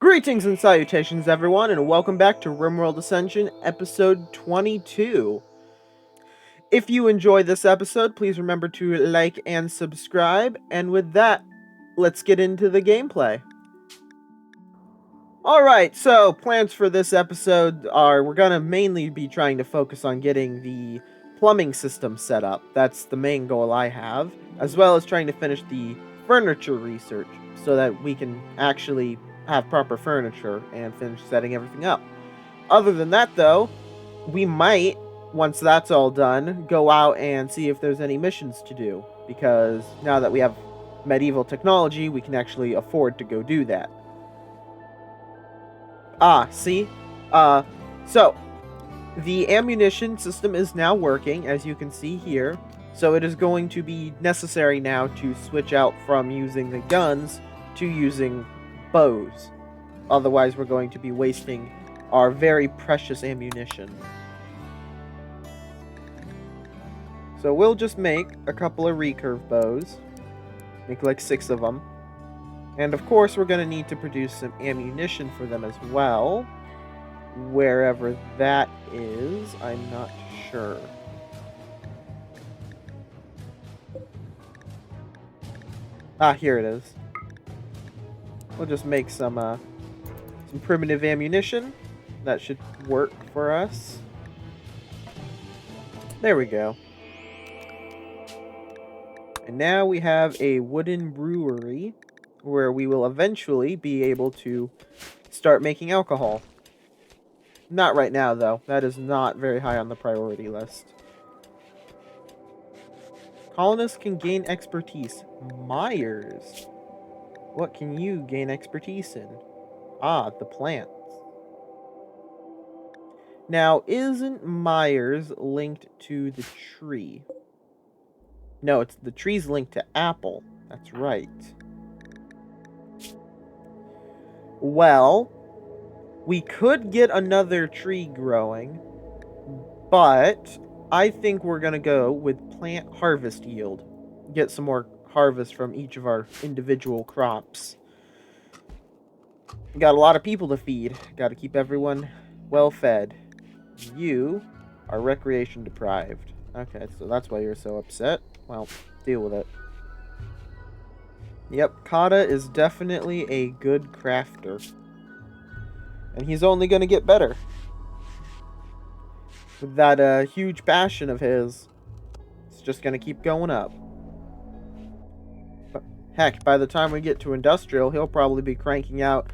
Greetings and salutations, everyone, and welcome back to Rimworld Ascension, episode 22. If you enjoyed this episode, please remember to like and subscribe, and with that, let's get into the gameplay. Alright, so plans for this episode are we're gonna mainly be trying to focus on getting the plumbing system set up. That's the main goal I have, as well as trying to finish the furniture research so that we can actually have proper furniture and finish setting everything up. Other than that, though, we might, once that's all done, go out and see if there's any missions to do, because now that we have medieval technology, we can actually afford to go do that. See? So, the ammunition system is now working, as you can see here, so it is going to be necessary now to switch out from using the guns to using bows. Otherwise, we're going to be wasting our very precious ammunition. So we'll just make a couple of recurve bows. Make like 6 of them. And of course, we're going to need to produce some ammunition for them as well. Wherever that is, I'm not sure. Here it is. We'll just make some primitive ammunition. That should work for us. There we go. And now we have a wooden brewery where we will eventually be able to start making alcohol. Not right now, though. That is not very high on the priority list. Colonists can gain expertise. Myers. What can you gain expertise in? The plants. Now, isn't Myers linked to the tree? No, the tree's linked to apple. That's right. Well, we could get another tree growing, but I think we're going to go with plant harvest yield. Get some more harvest from each of our individual crops. We got a lot of people to feed. Got to keep everyone well fed. You are recreation deprived. Okay, so that's why you're so upset. Well, deal with it. Yep, Kata is definitely a good crafter. And he's only going to get better. With that huge passion of his, it's just going to keep going up. But heck, by the time we get to Industrial, he'll probably be cranking out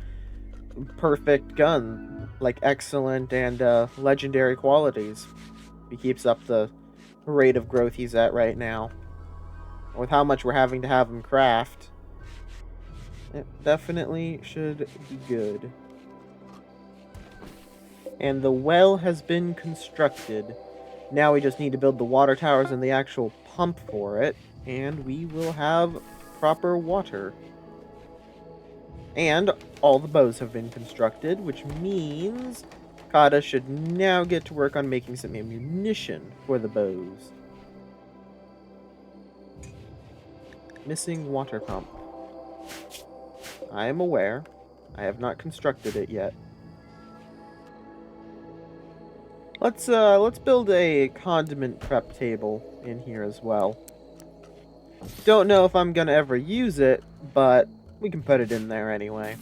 perfect gun, like excellent and legendary qualities. He keeps up the rate of growth he's at right now. With how much we're having to have him craft, it definitely should be good. And the well has been constructed. Now we just need to build the water towers and the actual pump for it, and we will have proper water. And all the bows have been constructed, which means Kata should now get to work on making some ammunition for the bows. Missing water pump. I am aware. I have not constructed it yet. Let's build a condiment prep table in here as well. Don't know if I'm gonna ever use it, but we can put it in there anyway.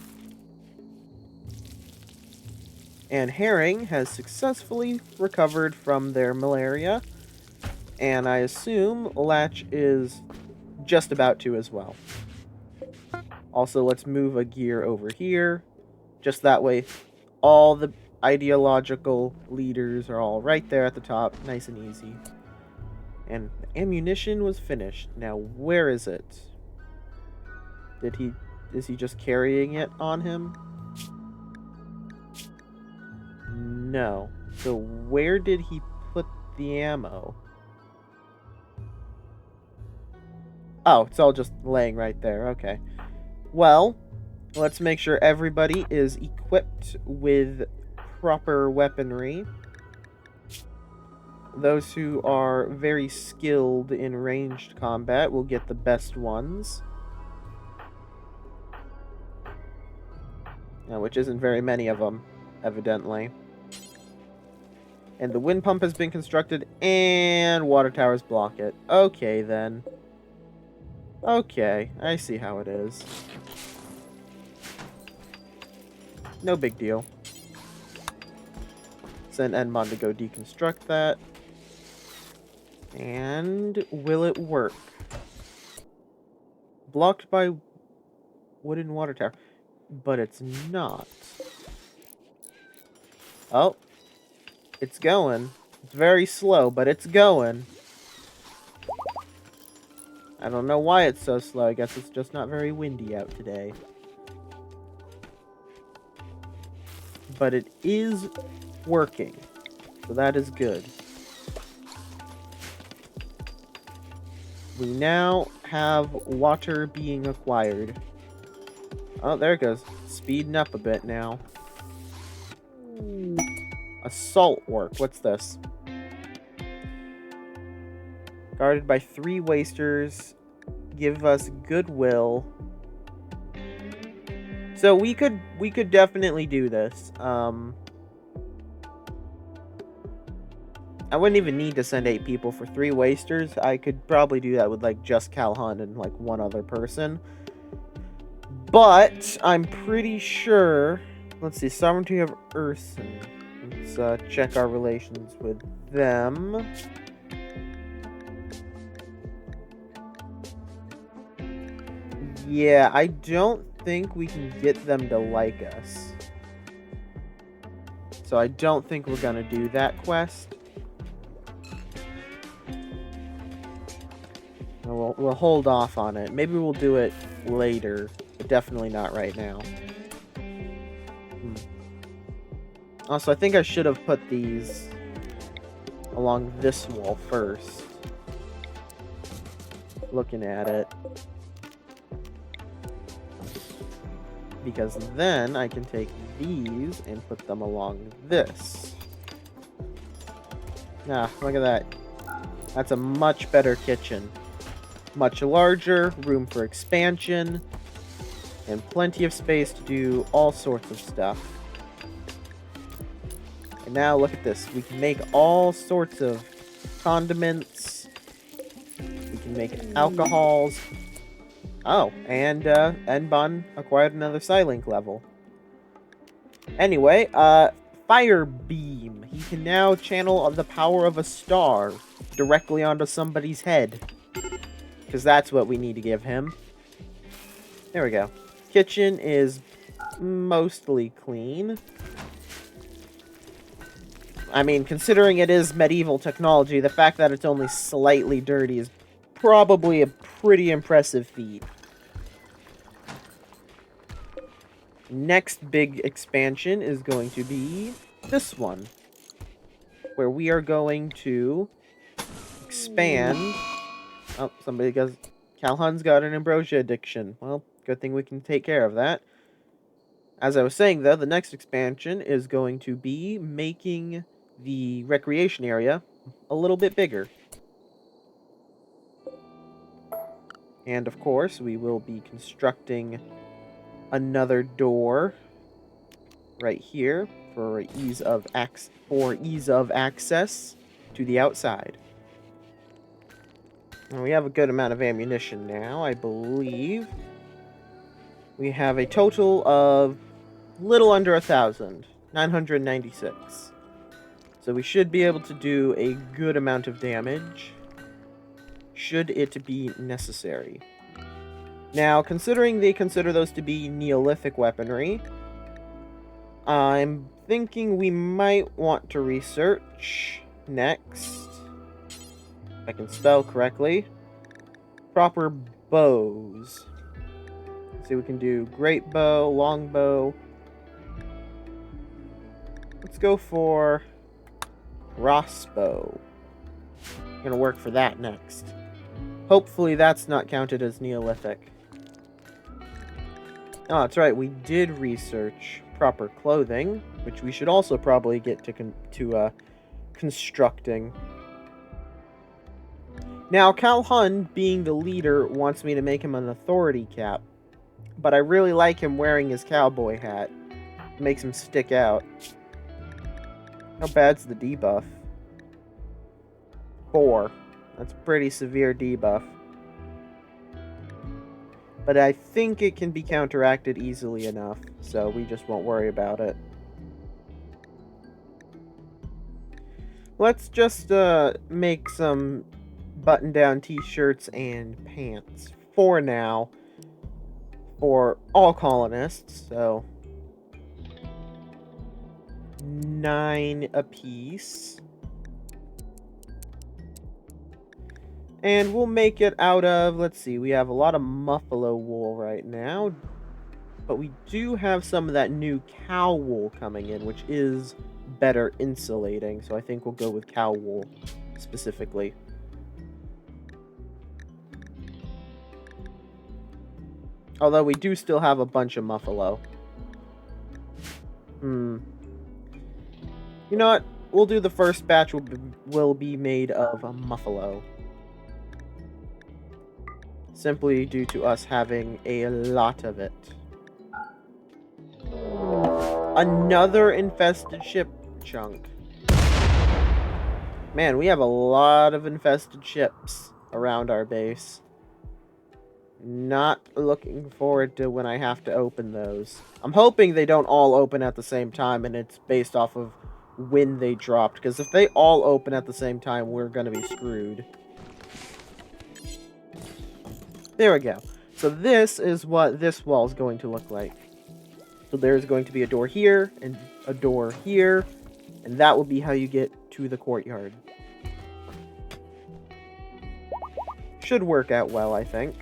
And Herring has successfully recovered from their malaria, and I assume Latch is just about to as well. Also, let's move a gear over here. Just that way, all the ideological leaders are all right there at the top, nice and easy. And the ammunition was finished. Now, where is it? Is he just carrying it on him? No. So where did he put the ammo? Oh, it's all just laying right there. Okay. Well, let's make sure everybody is equipped with proper weaponry. Those who are very skilled in ranged combat will get the best ones. which isn't very many of them, evidently. And the wind pump has been constructed, and water towers block it. Okay, then. Okay, I see how it is. No big deal. Send Nmon to go deconstruct that. And will it work? Blocked by wooden water tower. But it's not. Oh. It's going. It's very slow, but it's going. I don't know why it's so slow. I guess it's just not very windy out today. But it is working. So that is good. We now have water being acquired. Oh, there it goes. Speeding up a bit now. Assault work. What's this? Guarded by 3 wasters. Give us goodwill. So we could definitely do this. I wouldn't even need to send 8 people for 3 wasters. I could probably do that with like just Calhoun and like 1 other person. But I'm pretty sure. Let's see, sovereignty of Urson. Let's check our relations with them. Yeah, I don't think we can get them to like us. So I don't think we're gonna do that quest. We'll hold off on it. Maybe we'll do it later, but definitely not right now. Also, I think I should have put these along this wall first. Looking at it. Because then I can take these and put them along this. Ah, look at that. That's a much better kitchen. Much larger, room for expansion, and plenty of space to do all sorts of stuff. And now look at this. We can make all sorts of condiments. We can make alcohols. Oh, and Nbon acquired another Psylink level. Anyway, Fire Beam. He can now channel the power of a star directly onto somebody's head. Because that's what we need to give him. There we go. Kitchen is mostly clean. I mean, considering it is medieval technology, the fact that it's only slightly dirty is probably a pretty impressive feat. Next big expansion is going to be this one. Where we are going to expand... Oh, somebody goes... Calhoun's got an ambrosia addiction. Well, good thing we can take care of that. As I was saying, though, the next expansion is going to be making the recreation area a little bit bigger. And, of course, we will be constructing another door right here for ease of access to the outside. And we have a good amount of ammunition now, I believe. We have a total of little under 1,000, 996. So we should be able to do a good amount of damage, should it be necessary. Now, considering they consider those to be Neolithic weaponry, I'm thinking we might want to research next, if I can spell correctly, proper bows. Let's see, we can do great bow, long bow. Let's go for crossbow. I'm gonna work for that next. Hopefully that's not counted as Neolithic. Oh, that's right, we did research proper clothing, which we should also probably get to constructing. Now, Calhoun, being the leader, wants me to make him an authority cap, but I really like him wearing his cowboy hat. Makes him stick out. How bad's the debuff? 4. That's pretty severe debuff. But I think it can be counteracted easily enough, so we just won't worry about it. Let's just make some button-down t-shirts and pants for now for all colonists, so 9 apiece. And we'll make it out of, let's see, we have a lot of muffalo wool right now, but we do have some of that new cow wool coming in, which is better insulating, so I think we'll go with cow wool specifically. Although we do still have a bunch of muffalo. You know what? We'll do the first batch will be made of a muffalo. Simply due to us having a lot of it. Another infested ship chunk. Man, we have a lot of infested ships around our base. Not looking forward to when I have to open those. I'm hoping they don't all open at the same time and it's based off of when they dropped. Because if they all open at the same time, we're going to be screwed. There we go. So this is what this wall is going to look like. So there's going to be a door here and a door here. And that will be how you get to the courtyard. Should work out well, I think.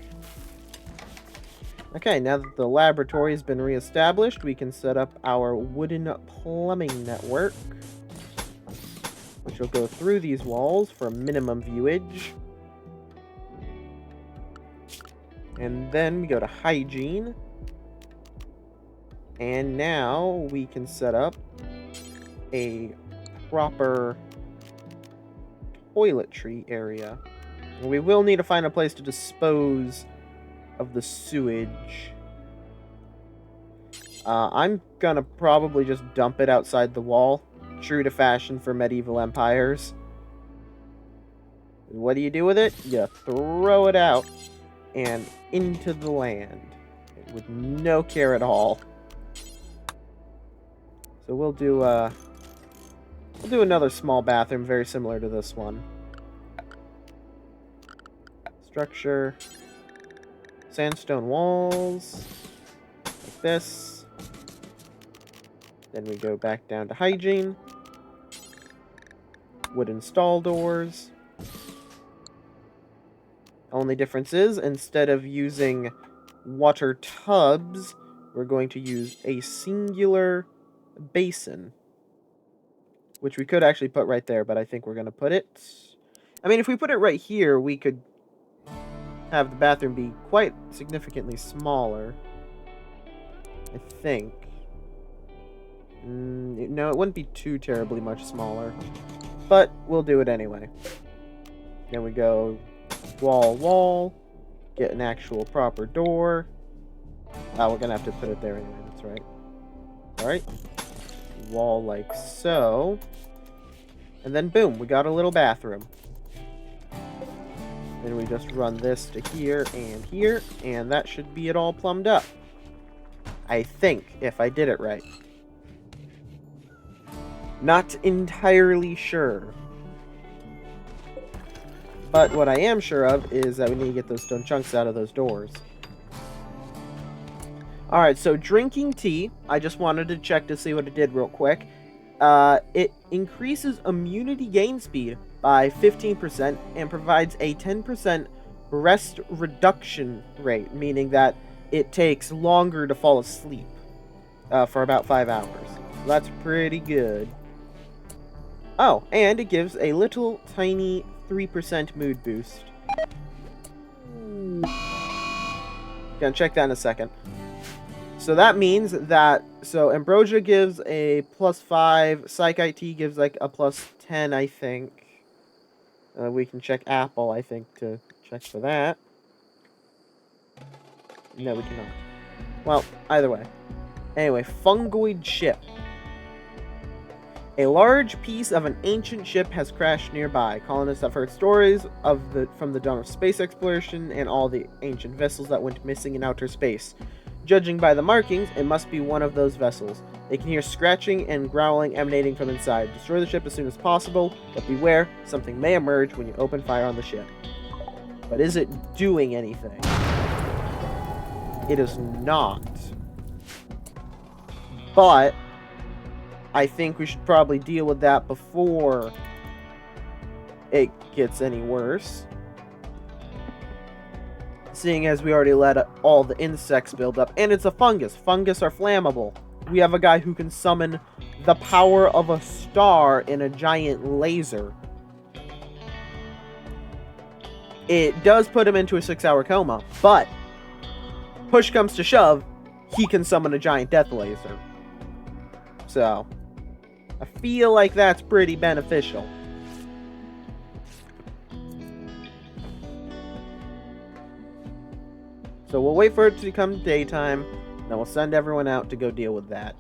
Okay, now that the laboratory has been reestablished, we can set up our wooden plumbing network, which will go through these walls for minimum viewage. And then we go to hygiene. And now we can set up a proper toiletry area. And we will need to find a place to dispose of the sewage. I'm gonna probably just dump it outside the wall, true to fashion for medieval empires. And what do you do with it? You throw it out and into the land with no care at all. So we'll do another small bathroom very similar to this one. Structure. Sandstone walls, like this. Then we go back down to hygiene. Wooden stall doors. Only difference is, instead of using water tubs, we're going to use a singular basin. Which we could actually put right there, but I think we're going to put it... I mean, if we put it right here, we could have the bathroom be quite significantly smaller. I think. No, it wouldn't be too terribly much smaller. But we'll do it anyway. Then we go wall, get an actual proper door. Oh, we're gonna have to put it there anyway, that's right. Alright. Wall like so. And then boom, we got a little bathroom. Then we just run this to here, and that should be it all plumbed up. I think, if I did it right. Not entirely sure. But what I am sure of is that we need to get those stone chunks out of those doors. Alright, so drinking tea, I just wanted to check to see what it did real quick. It increases immunity gain speed by 15% and provides a 10% rest reduction rate, meaning that it takes longer to fall asleep for about 5 hours. So that's pretty good. Oh, and it gives a little tiny 3% mood boost. Gonna check that in a second. So that means that, so Ambrosia gives a +5, Psych IT gives like a +10, I think. We can check Apple, I think, to check for that. No, we cannot. Well, either way. Anyway, fungoid ship. A large piece of an ancient ship has crashed nearby. Colonists have heard stories from the dawn of space exploration and all the ancient vessels that went missing in outer space. Judging by the markings, it must be one of those vessels. They can hear scratching and growling emanating from inside. Destroy the ship as soon as possible, but beware, something may emerge when you open fire on the ship. But is it doing anything? It is not. But I think we should probably deal with that before it gets any worse. Seeing as we already let all the insects build up. And it's a fungus. Fungus are flammable. We have a guy who can summon the power of a star in a giant laser. It does put him into a 6-hour coma, but push comes to shove, he can summon a giant death laser. So, I feel like that's pretty beneficial. So we'll wait for it to come daytime, then we'll send everyone out to go deal with that.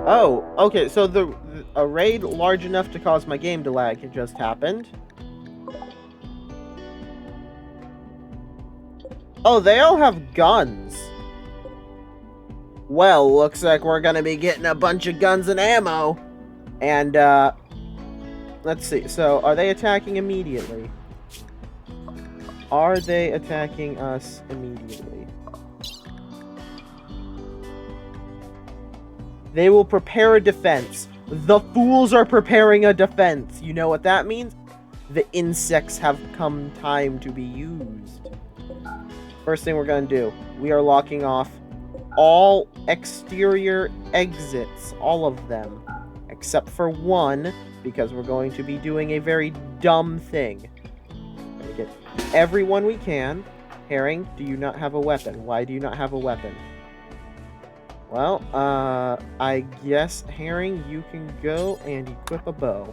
Oh, okay, so a raid large enough to cause my game to lag had just happened. Oh, they all have guns. Well, looks like we're gonna be getting a bunch of guns and ammo. And, let's see. So, are they attacking immediately? Are they attacking us immediately? They will prepare a defense. The fools are preparing a defense. You know what that means? The insects have come time to be used. First thing we're going to do, we are locking off all exterior exits, all of them, except for one, because we're going to be doing a very dumb thing. We're going to get everyone we can. Herring, do you not have a weapon? Why do you not have a weapon? Well, I guess, Herring, you can go and equip a bow.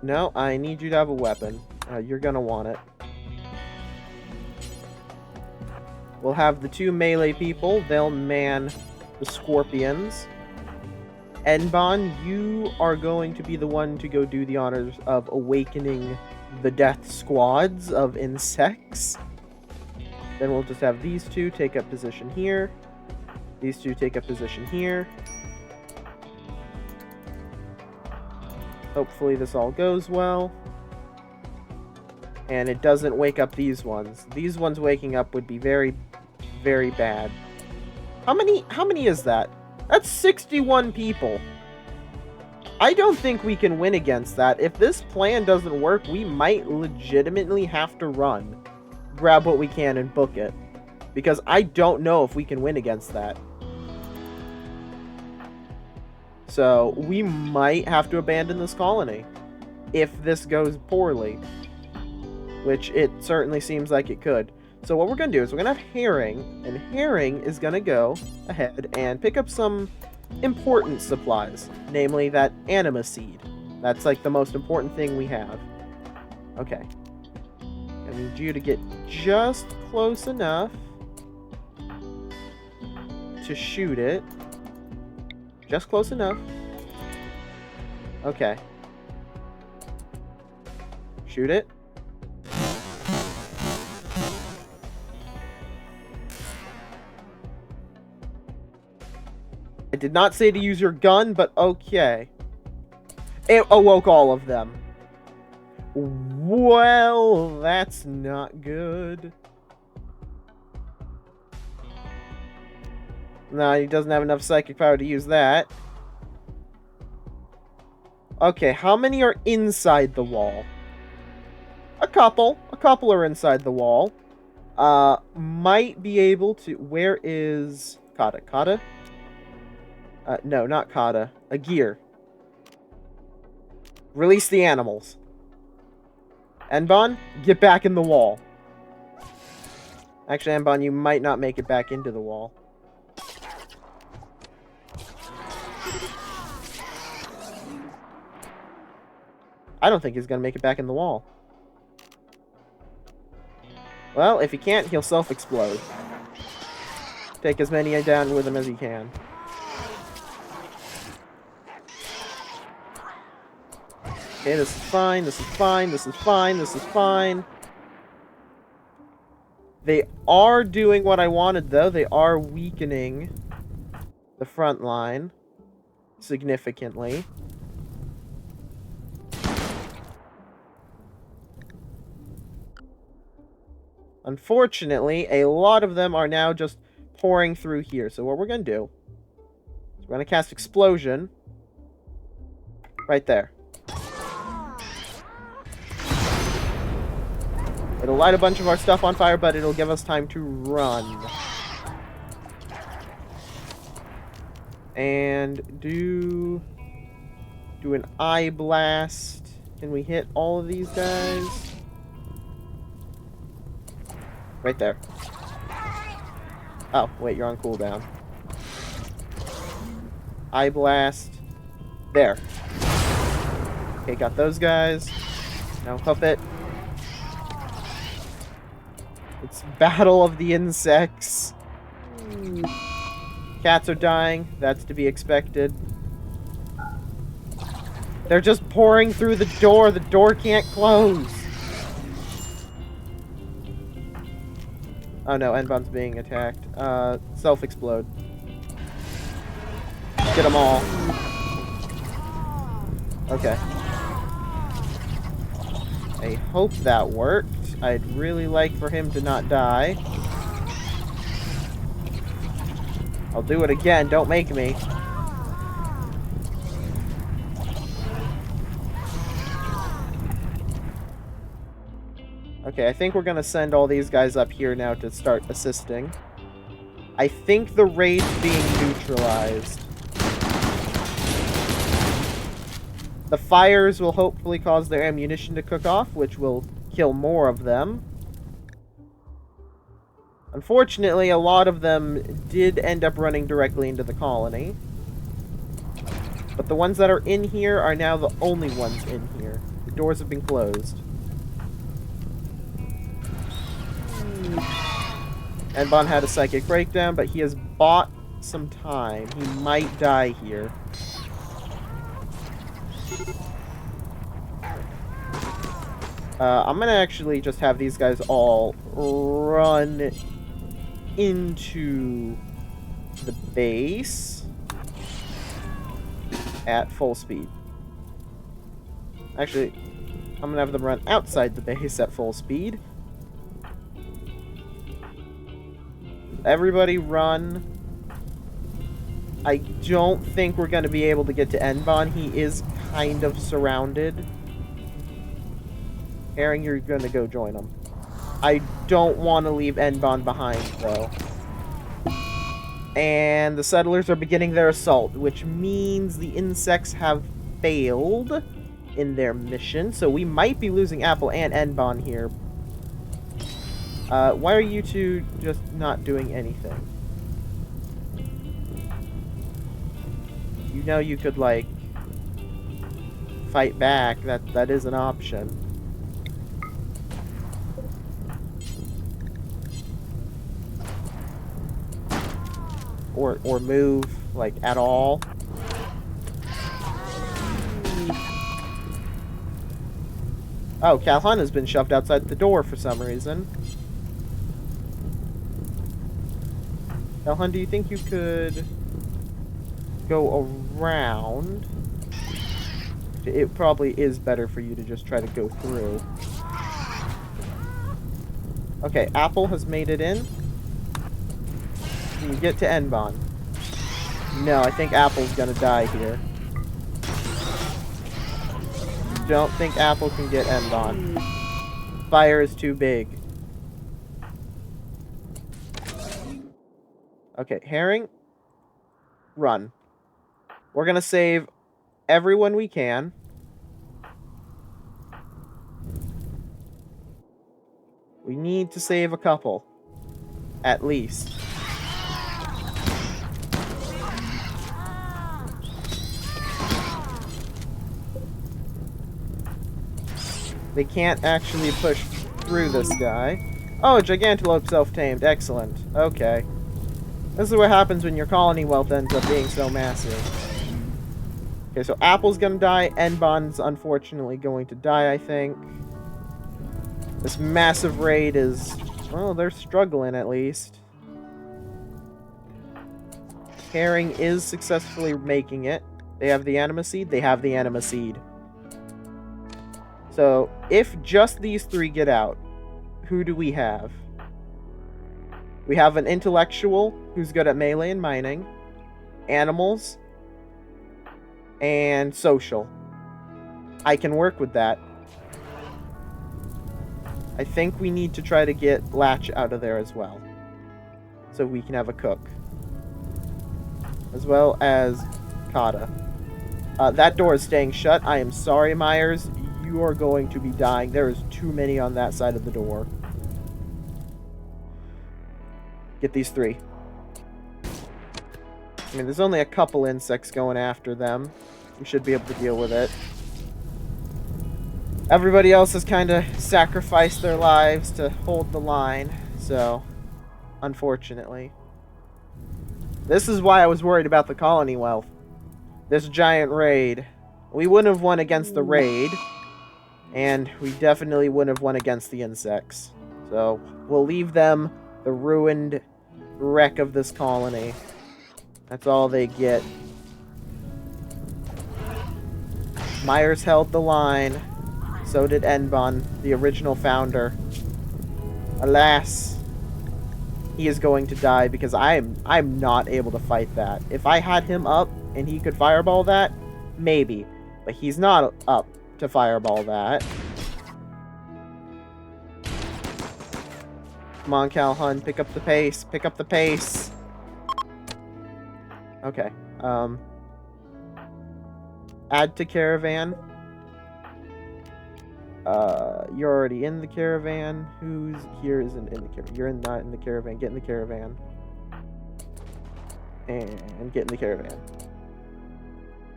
No, I need you to have a weapon. You're gonna want it. We'll have the 2 melee people. They'll man the scorpions. Enbon, you are going to be the one to go do the honors of awakening the death squads of insects. Then we'll just have these 2 take up position here. These 2 take up position here. Hopefully this all goes well. And it doesn't wake up these ones. These ones waking up would be very, very bad. How many is that? That's 61 people. I don't think we can win against that. If this plan doesn't work, we might legitimately have to run. Grab what we can and book it. Because I don't know if we can win against that. So, we might have to abandon this colony. If this goes poorly. Which it certainly seems like it could. So what we're going to do is we're going to have Herring. And Herring is going to go ahead and pick up some important supplies. Namely that anima seed. That's like the most important thing we have. Okay. I need you to get just close enough to shoot it. Just close enough. Okay. Shoot it. I did not say to use your gun, but okay. It awoke all of them. Well, that's not good. No, he doesn't have enough psychic power to use that. Okay, how many are inside the wall? A couple. A couple are inside the wall. Might be able to... Where is... Kata? Kata? No, not Kata. A gear. Release the animals. Enbon, get back in the wall. Actually, Enbon, you might not make it back into the wall. I don't think he's going to make it back in the wall. Well, if he can't, he'll self-explode. Take as many down with him as he can. Okay, this is fine, this is fine, this is fine, this is fine. They are doing what I wanted, though. They are weakening the front line significantly. Unfortunately, a lot of them are now just pouring through here. So what we're going to do is we're going to cast Explosion right there. It'll light a bunch of our stuff on fire, but it'll give us time to run. And do an eye blast. Can we hit all of these guys? Right there. Oh, wait, you're on cooldown. Eye blast. There. Okay, got those guys. Now Puppet. It's Battle of the Insects. Cats are dying. That's to be expected. They're just pouring through the door. The door can't close. Oh no, Enbon's being attacked. Self-explode. Get them all. Okay. I hope that worked. I'd really like for him to not die. I'll do it again, don't make me. Okay, I think we're gonna send all these guys up here now to start assisting. I think the raid's being neutralized. The fires will hopefully cause their ammunition to cook off, which will kill more of them. Unfortunately, a lot of them did end up running directly into the colony. But the ones that are in here are now the only ones in here. The doors have been closed. Enbon had a psychic breakdown, but he has bought some time. He might die here. I'm gonna actually just have these guys all run into the base at full speed. Actually, I'm gonna have them run outside the base at full speed. Everybody run. I don't think we're gonna be able to get to Enbon. He is kind of surrounded. Herring, you're gonna go join him. I don't want to leave Enbon behind, though. And the settlers are beginning their assault, which means the insects have failed in their mission, so we might be losing Apple and Enbon here. Why are you two just not doing anything? You know you could, like, fight back. That is an option. Or move, like, at all. Oh, Calhoun has been shoved outside the door for some reason. Calhoun, do you think you could go around? It probably is better for you to just try to go through. Okay, Apple has made it in. Can you get to Enbon? No, I think Apple's gonna die here. Don't think Apple can get Enbon. Fire is too big. Okay, Herring, run. We're gonna save everyone we can. We need to save a couple. At least. They can't actually push through this guy. Oh, Gigantelope self-tamed. Excellent. Okay. This is what happens when your colony wealth ends up being so massive. Okay, so Apple's gonna die. Enbon's unfortunately going to die, I think. This massive raid is... well, they're struggling at least. Herring is successfully making it. They have the Anima Seed? They have the Anima Seed. So, if just these three get out, who do we have? We have an intellectual who's good at melee and mining, animals, and social. I can work with that. I think we need to try to get Latch out of there as well, so we can have a cook. As well as Kata. That door is staying shut. I am sorry, Myers. You are going to be dying. There is too many on that side of the door. Get these three. I mean, there's only a couple insects going after them. We should be able to deal with it. Everybody else has kind of sacrificed their lives to hold the line. So, unfortunately. This is why I was worried about the colony wealth. This giant raid. We wouldn't have won against the raid. And we definitely wouldn't have won against the insects. So, we'll leave them the ruined wreck of this colony. That's all they get. Myers held the line. So did Enbon, the original founder. Alas, he is going to die because I'm not able to fight that. If I had him up and he could fireball that, maybe. But he's not up to fireball that. Come on, Calhoun, pick up the pace. Pick up the pace. Okay. Add to caravan. You're already in the caravan. Who's here isn't in the caravan. You're not in the caravan. Get in the caravan. And get in the caravan.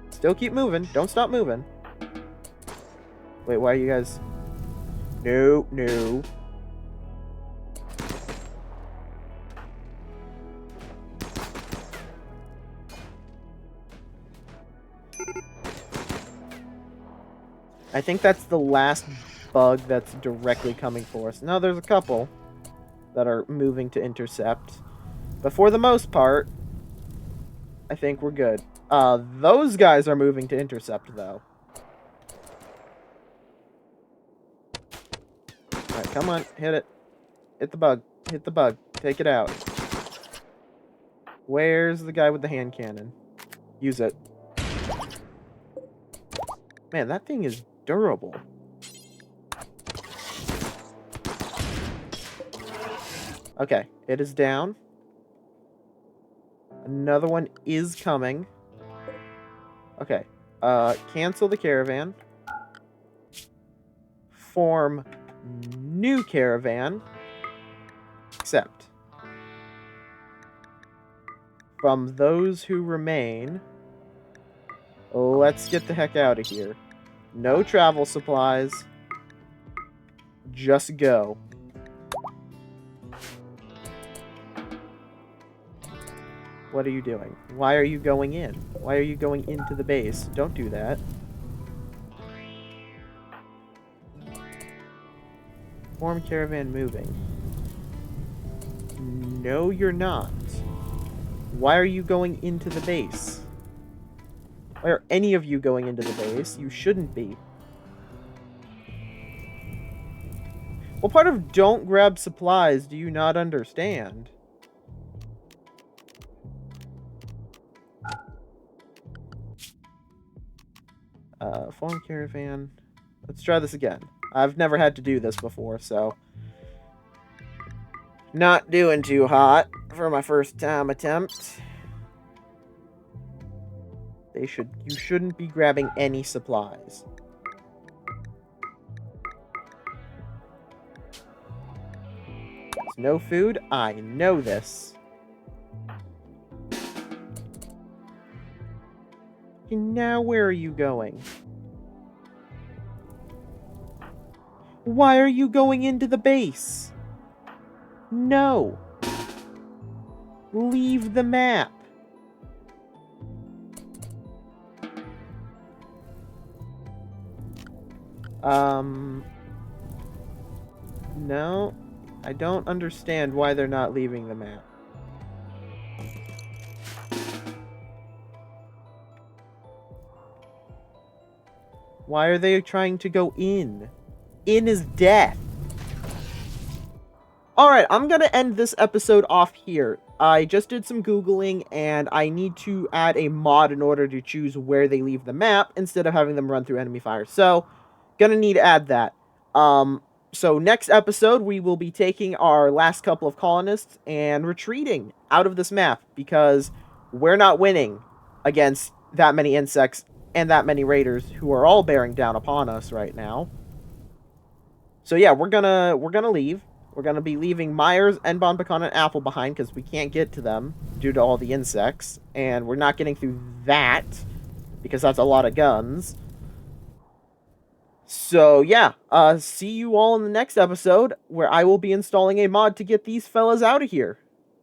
Still keep moving. Don't stop moving. Wait, why are you guys... No, no. I think that's the last bug that's directly coming for us. Now, there's a couple that are moving to intercept. But for the most part, I think we're good. Those guys are moving to intercept, though. Alright, come on. Hit it. Hit the bug. Hit the bug. Take it out. Where's the guy with the hand cannon? Use it. Man, that thing is durable. Okay, it is down. Another one is coming. Okay, cancel the caravan. Form new caravan. Accept. From those who remain, let's get the heck out of here. No travel supplies. Just go. What are you doing? Why are you going in? Why are you going into the base? Don't do that. Form caravan moving. No, you're not. Why are you going into the base? Why are any of you going into the base? You shouldn't be. What part of don't grab supplies do you not understand? Form caravan. Let's try this again. I've never had to do this before, so... not doing too hot for my first time attempt. You shouldn't be grabbing any supplies. There's no food? I know this. And now where are you going? Why are you going into the base? No. Leave the map. No. I don't understand why they're not leaving the map. Why are they trying to go in? In is death. Alright, I'm gonna end this episode off here. I just did some Googling, and I need to add a mod in order to choose where they leave the map, instead of having them run through enemy fire. So, gonna need to add that. So next episode, we will be taking our last couple of colonists and retreating out of this map, because we're not winning against that many insects and that many raiders who are all bearing down upon us right now. So yeah, we're gonna leave. We're gonna be leaving Myers, Enbon, Pecan, and Apple behind because we can't get to them due to all the insects, and we're not getting through that because that's a lot of guns. So yeah, see you all in the next episode, where I will be installing a mod to get these fellas out of here.